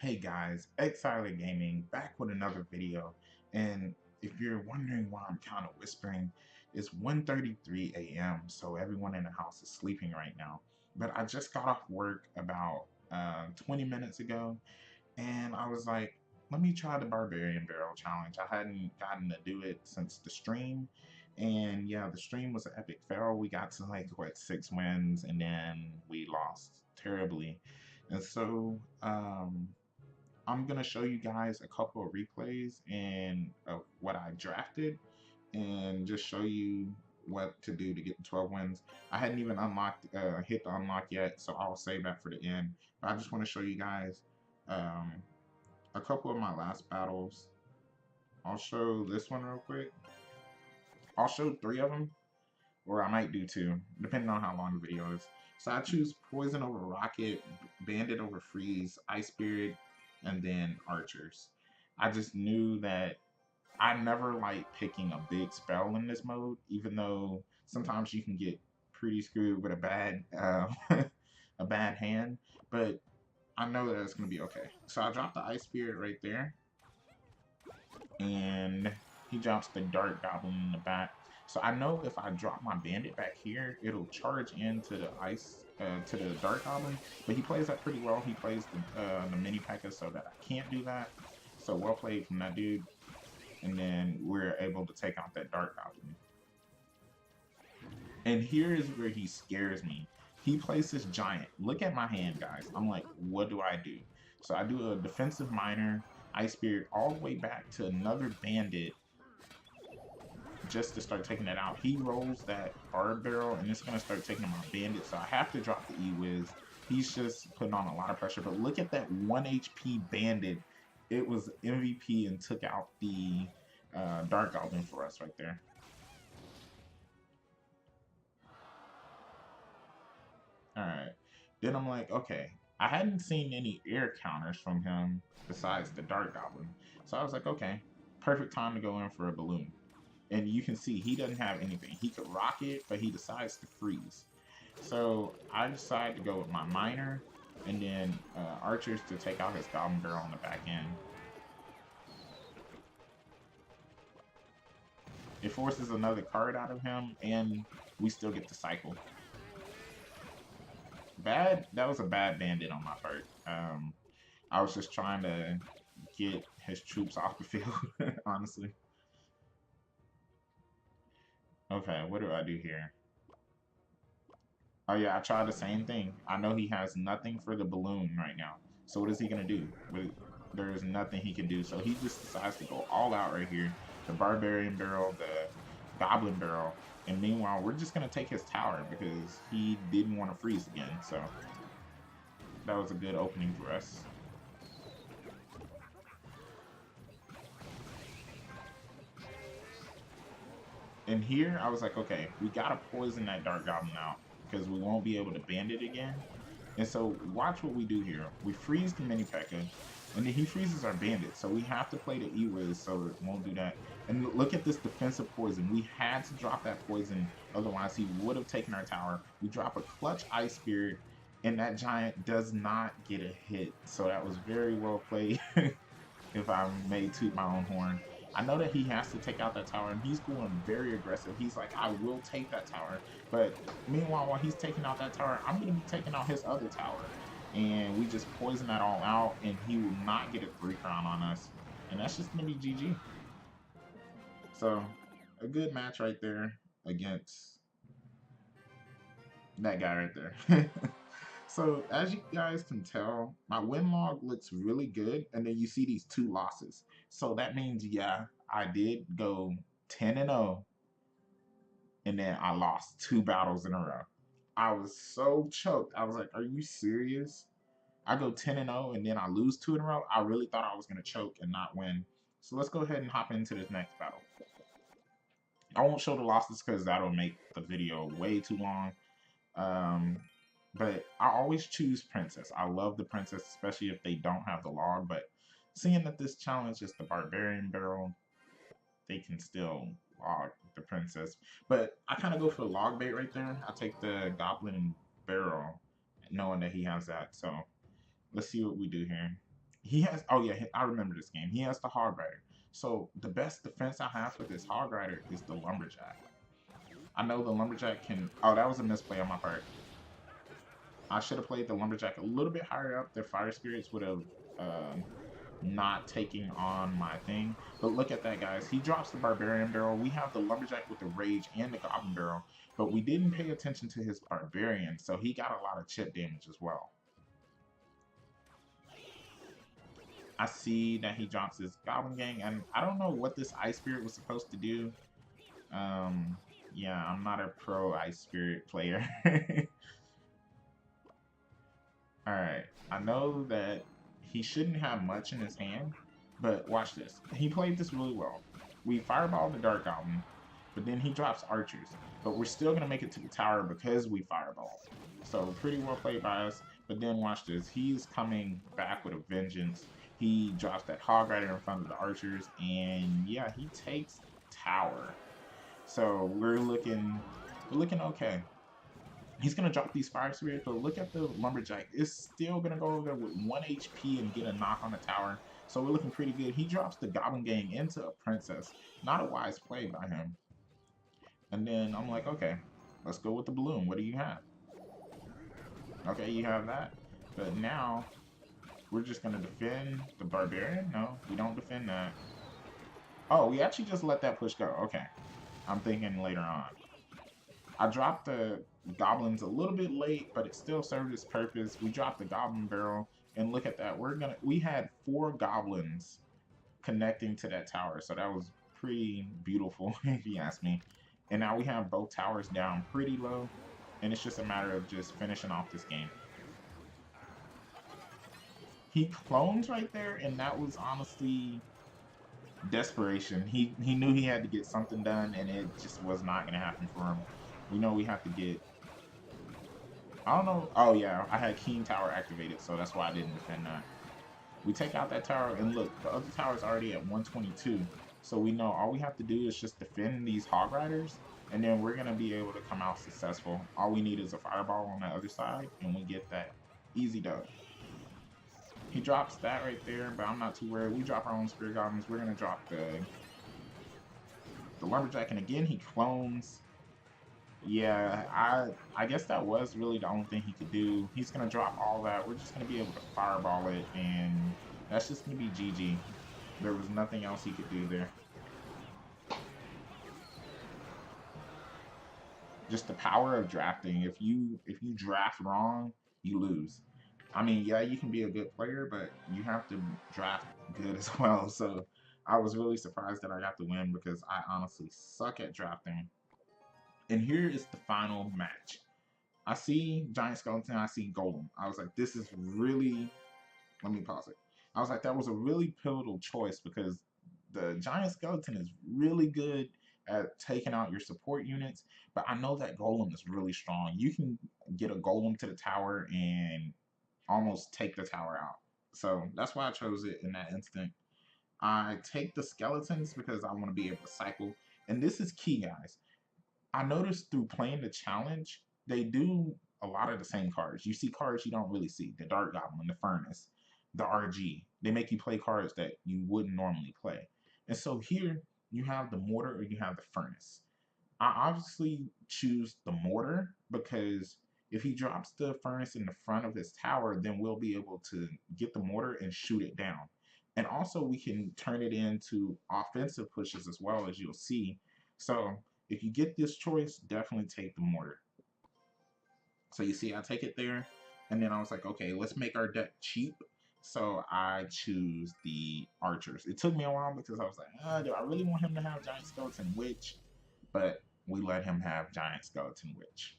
Hey guys, Exile Gaming back with another video. And if you're wondering why I'm kind of whispering, it's 1:33 a.m. so everyone in the house is sleeping right now. But I just got off work about 20 minutes ago, and I was like, let me try the Barbarian Barrel Challenge. I hadn't gotten to do it since the stream, and yeah, the stream was an epic fail. We got to like what 6 wins, and then we lost terribly. And so I'm gonna show you guys a couple of replays and of what I drafted, and just show you what to do to get the 12 wins. I hadn't even hit the unlock yet, so I'll save that for the end. But I just want to show you guys um, a couple of my last battles. I'll show this one real quick. I'll show 3 of them, or I might do 2, depending on how long the video is. So I choose Poison over Rocket, Bandit over Freeze, Ice Spirit, and then Archers. I just knew that I never like picking a big spell in this mode, even though sometimes you can get pretty screwed with a bad a bad hand. But I know that it's gonna be okay. So I dropped the Ice Spirit right there, and he drops the Dark Goblin in the back. So I know if I drop my Bandit back here, it'll charge into the to the Dark Goblin. But he plays that pretty well. He plays the mini P.E.K.K.A. so that I can't do that. So well played from that dude. And then we're able to take out that Dark Goblin. And here is where he scares me. He plays this giant. Look at my hand, guys. I'm like, what do I do? So I do a defensive miner, Ice Spirit, all the way back to another bandit just to start taking that out. He rolls that Barb Barrel, and it's going to start taking my bandit. So I have to drop the E-Wiz. He's just putting on a lot of pressure. But look at that 1 HP bandit. It was MVP and took out the Dark Goblin for us right there. Alright. Then I'm like, okay. I hadn't seen any air counters from him besides the Dark Goblin. So I was like, okay, perfect time to go in for a balloon. And you can see he doesn't have anything. He could rock it, but he decides to freeze. So I decided to go with my miner and then archers to take out his Goblin Barrel on the back end. It forces another card out of him, and we still get the cycle. That was a bad bandit on my part. I was just trying to get his troops off the field, honestly. Okay, what do I do here? Oh yeah, I tried the same thing. I know he has nothing for the balloon right now. So what is he gonna do? There is nothing he can do. So he just decides to go all out right here. The Barbarian Barrel, the Goblin Barrel. And meanwhile, we're just gonna take his tower because he didn't want to freeze again. So that was a good opening for us. And here, I was like, okay, we gotta poison that Dark Goblin out because we won't be able to bandit again. And so watch what we do here. We freeze the mini P.E.K.K.A. and then he freezes our bandit. So we have to play the E-Wiz so it won't do that. And look at this defensive poison. We had to drop that poison, otherwise he would have taken our tower. We drop a clutch Ice Spirit, and that giant does not get a hit. So that was very well played, if I may toot my own horn. I know that he has to take out that tower, and he's going very aggressive. He's like, I will take that tower. But meanwhile, while he's taking out that tower, I'm going to be taking out his other tower. And we just poison that all out, and he will not get a 3 crown on us. And that's just going to be GG. So, a good match right there against that guy right there. So, as you guys can tell, my win log looks really good, and then you see these 2 losses. So that means, yeah, I did go 10-0, and then I lost 2 battles in a row. I was so choked. I was like, are you serious? I go 10-0, and then I lose 2 in a row? I really thought I was going to choke and not win. So let's go ahead and hop into this next battle. I won't show the losses because that'll make the video way too long. But I always choose Princess. I love the Princess, especially if they don't have the log. But seeing that this challenge is the Barbarian Barrel, they can still log the Princess. But I kind of go for the log bait right there. I take the Goblin Barrel, knowing that he has that. So let's see what we do here. He has, oh yeah, I remember this game. He has the Hog Rider. So the best defense I have for this Hog Rider is the Lumberjack. I know the Lumberjack can, oh, that was a misplay on my part. I should have played the Lumberjack a little bit higher up. Their Fire Spirits would have not taking on my thing. But look at that, guys. He drops the Barbarian barrel. We have the Lumberjack with the Rage and the Goblin barrel, but we didn't pay attention to his Barbarian, so he got a lot of chip damage as well. I see that he drops his Goblin Gang, and I don't know what this Ice Spirit was supposed to do. Yeah, I'm not a pro Ice Spirit player. Alright, I know that he shouldn't have much in his hand, but watch this. He played this really well. We fireball the Dark Goblin, but then he drops archers. But we're still going to make it to the tower because we fireball. So pretty well played by us. But then watch this. He's coming back with a vengeance. He drops that Hog Rider in front of the archers, and yeah, he takes tower. So we're looking okay. He's going to drop these Fire Spirits, but look at the Lumberjack. It's still going to go over there with 1 HP and get a knock on the tower. So we're looking pretty good. He drops the Goblin Gang into a Princess. Not a wise play by him. And then I'm like, okay, let's go with the Balloon. What do you have? Okay, you have that. But now, we're just going to defend the Barbarian? No, we don't defend that. Oh, we actually just let that push go. Okay. I'm thinking later on. I dropped the Goblins a little bit late, but it still served its purpose. We dropped the Goblin barrel, and look at that. We had 4 Goblins connecting to that tower, so that was pretty beautiful, if you ask me. And now we have both towers down pretty low, and it's just a matter of just finishing off this game. He clones right there, and that was honestly desperation. He knew he had to get something done, and it just was not going to happen for him. We know we have to get... I don't know. Oh, yeah. I had Keen Tower activated, so that's why I didn't defend that. We take out that tower, and look, the other tower is already at 122. So we know all we have to do is just defend these Hog Riders, and then we're going to be able to come out successful. All we need is a Fireball on the other side, and we get that easy dub. He drops that right there, but I'm not too worried. We drop our own Spirit Goblins. We're going to drop the Lumberjack, and again, he clones. Yeah, I guess that was really the only thing he could do. He's going to drop all that. We're just going to be able to fireball it, and that's just going to be GG. There was nothing else he could do there. Just the power of drafting. If you draft wrong, you lose. I mean, yeah, you can be a good player, but you have to draft good as well. So I was really surprised that I got the win because I honestly suck at drafting. And here is the final match. I see Giant Skeleton, I see Golem. I was like, this is really... Let me pause it. I was like, that was a really pivotal choice because the Giant Skeleton is really good at taking out your support units, but I know that Golem is really strong. You can get a Golem to the tower and almost take the tower out. So that's why I chose it in that instant. I take the Skeletons because I want to be able to cycle. And this is key, guys. I noticed through playing the challenge, they do a lot of the same cards. You see cards you don't really see. The Dark Goblin, the Furnace, the RG. They make you play cards that you wouldn't normally play. And so here, you have the Mortar or you have the Furnace. I obviously choose the Mortar because if he drops the Furnace in the front of his tower, then we'll be able to get the Mortar and shoot it down. And also we can turn it into offensive pushes as well, as you'll see. So if you get this choice, definitely take the Mortar. So you see, I take it there, and then I was like, okay, let's make our deck cheap. So I choose the Archers. It took me a while because I was like, do I really want him to have Giant Skeleton Witch? But we let him have Giant Skeleton Witch.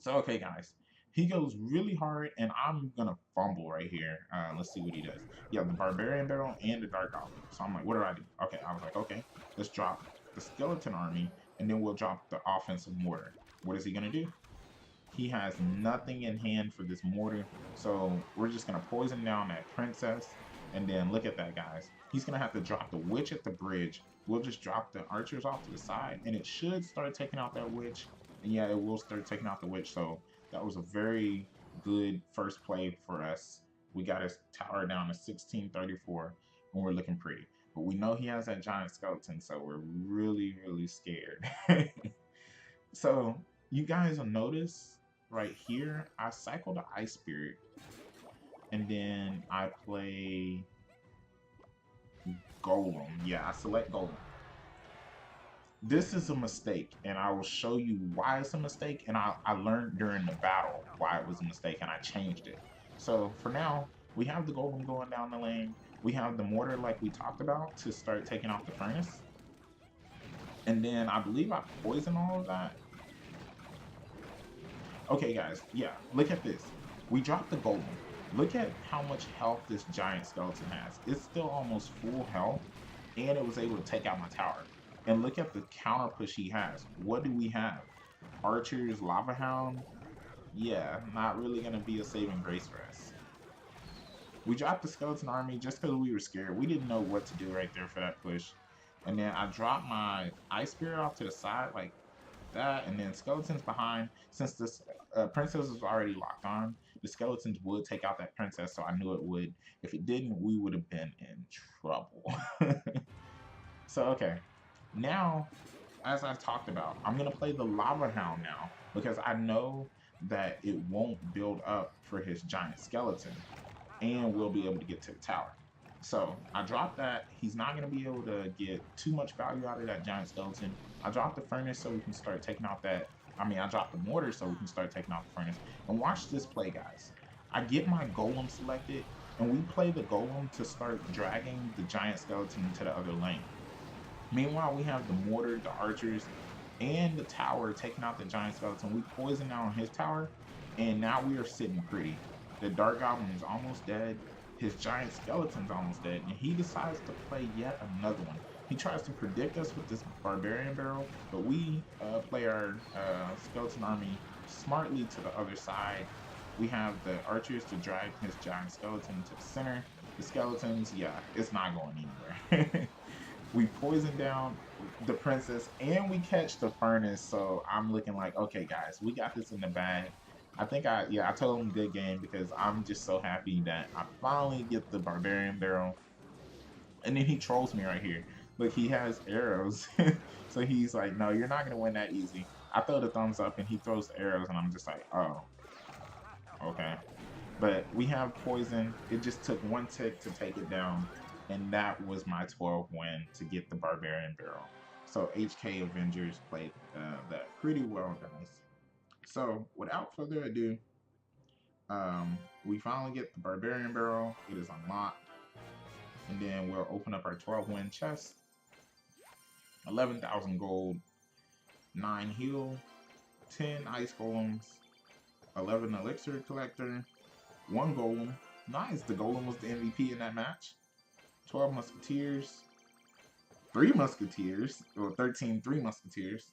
So, okay, guys. He goes really hard, and I'm going to fumble right here. Let's see what he does. Yeah, the Barbarian Barrel and the Dark Goblin. So I'm like, what do I do? Okay, I was like, okay, let's drop the Skeleton Army, and then we'll drop the Offensive Mortar. What is he going to do? He has nothing in hand for this Mortar, so we're just going to poison down that Princess, and then look at that, guys. He's going to have to drop the Witch at the bridge. We'll just drop the Archers off to the side, and it should start taking out that Witch. And yeah, it will start taking out the Witch, so that was a very good first play for us. We got his tower down to 1634, and we're looking pretty. But we know he has that giant skeleton, so we're really, really scared. So you guys will notice right here, I cycle the Ice Spirit, and then I play Golem. Yeah, I select Golem. This is a mistake, and I will show you why it's a mistake, and I learned during the battle why it was a mistake, and I changed it. So for now, we have the Golem going down the lane. We have the mortar like we talked about to start taking off the furnace. And then I believe I poison all of that. Okay, guys, yeah, look at this. We dropped the Golem. Look at how much health this giant skeleton has. It's still almost full health, and it was able to take out my tower. And look at the counter push he has. What do we have? Archer's Lava Hound? Yeah, not really going to be a saving grace for us. We dropped the skeleton army just because we were scared. We didn't know what to do right there for that push. And then I dropped my Ice Spirit off to the side like that, and then skeletons behind. Since this princess was already locked on, the skeletons would take out that princess, so I knew it would. If it didn't, we would have been in trouble. So okay, now as I've talked about, I'm gonna play the Lava Hound now because I know that it won't build up for his giant skeleton, and we'll be able to get to the tower. So I dropped that. He's not going to be able to get too much value out of that giant skeleton. I dropped the furnace so we can start taking out that. I dropped the mortar so we can start taking out the furnace. And watch this play, guys. I get my golem selected, and we play the golem to start dragging the giant skeleton into the other lane. Meanwhile, we have the mortar, the archers, and the tower taking out the giant skeleton. We poison now on his tower, and now we are sitting pretty. The Dark Goblin is almost dead. His giant skeleton's almost dead, and he decides to play yet another one. He tries to predict us with this Barbarian barrel, but we play our skeleton army smartly to the other side. We have the archers to drag his giant skeleton to the center. The skeletons, yeah, it's not going anywhere. We poison down the princess, and we catch the furnace, so I'm looking like, okay, guys, we got this in the bag. I think I told him good game because I'm just so happy that I finally get the Barbarian barrel. And then he trolls me right here. Look, he has arrows. So he's like, no, you're not going to win that easy. I throw the thumbs up and he throws the arrows, and I'm just like, oh, okay. But we have poison. It just took one tick to take it down. And that was my 12th win to get the Barbarian barrel. So HK Avengers played that pretty well, guys. So without further ado, we finally get the Barbarian barrel. It is unlocked. And then we'll open up our 12-win chest. 11,000 gold, 9 heal, 10 ice golems, 11 elixir collector, 1 golem. Nice, the golem was the MVP in that match. 12 musketeers, 3 musketeers, or 13 3 musketeers,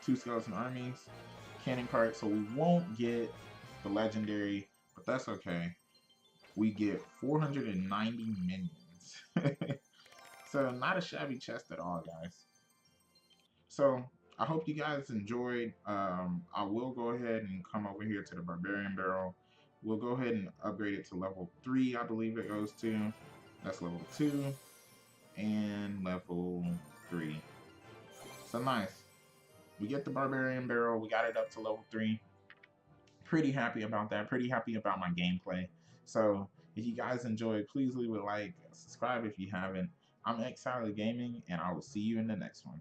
2 skeleton armies, cannon cart, so we won't get the legendary, but that's okay. We get 490 minions. So not a shabby chest at all, guys. So I hope you guys enjoyed. I will go ahead and come over here to the Barbarian barrel. We'll go ahead and upgrade it to level 3, I believe it goes to. That's level 2 and level 3. So nice. We get the Barbarian barrel. We got it up to level 3. Pretty happy about that. Pretty happy about my gameplay. So if you guys enjoyed, please leave a like, subscribe if you haven't. I'm Exiled Gaming, and I will see you in the next one.